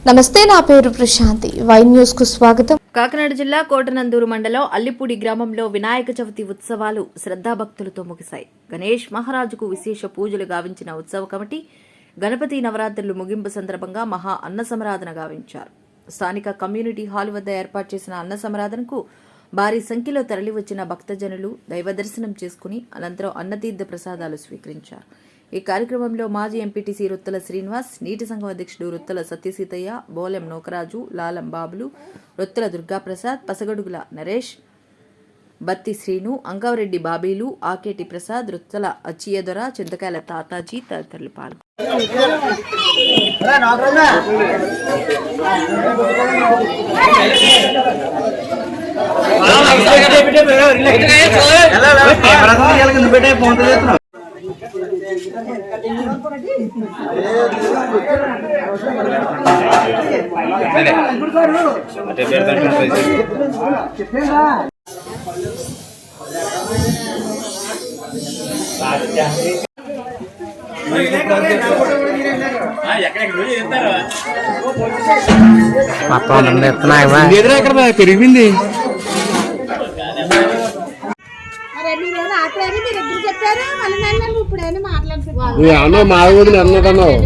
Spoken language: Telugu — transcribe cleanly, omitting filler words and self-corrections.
నమస్తే, నా పేరు ప్రశాంతి. వై న్యూస్ కు స్వాగతం. కాకినాడ జిల్లా కోటనందూరు మండలం అల్లిపూడి గ్రామంలో వినాయక చవితి ఉత్సవాలు శ్రద్ధాభక్తులతో ముగిశాయి. గణేష్ మహారాజుకు విశేష పూజలు గావించిన ఉత్సవ కమిటీ గణపతి నవరాత్రులు ముగింపు సందర్భంగా మహా అన్న సమరాధన గావించారు. స్థానిక కమ్యూనిటీ హాల్ వద్ద ఏర్పాటు చేసిన అన్న సమరాధనకు భారీ సంఖ్యలో తరలివచ్చిన భక్తజనులు దైవ దర్శనం చేసుకుని అనంతరం అన్నతీర్థ ప్రసాదాలు స్వీకరించారు. ఈ కార్యక్రమంలో మాజీ ఎంపీటీసీ రుత్తల శ్రీనివాస్, నీటి సంఘం అధ్యక్షుడు రుత్తల సత్యసీతయ్య, బోలెం నోకరాజు, లాలం బాబులు, రుత్తల దుర్గాప్రసాద్, పసగడుగుల నరేష్, బత్తి శ్రీను, అంగారెడ్డి బాబీలు, ఆకేటి ప్రసాద్, రుత్తల అచ్చియదొర, చింతకాయల తాతాజీ తదితరులు పాల్గొన్నారు. పెరిగింది. మా ఊరిని అన్నదన్నావు.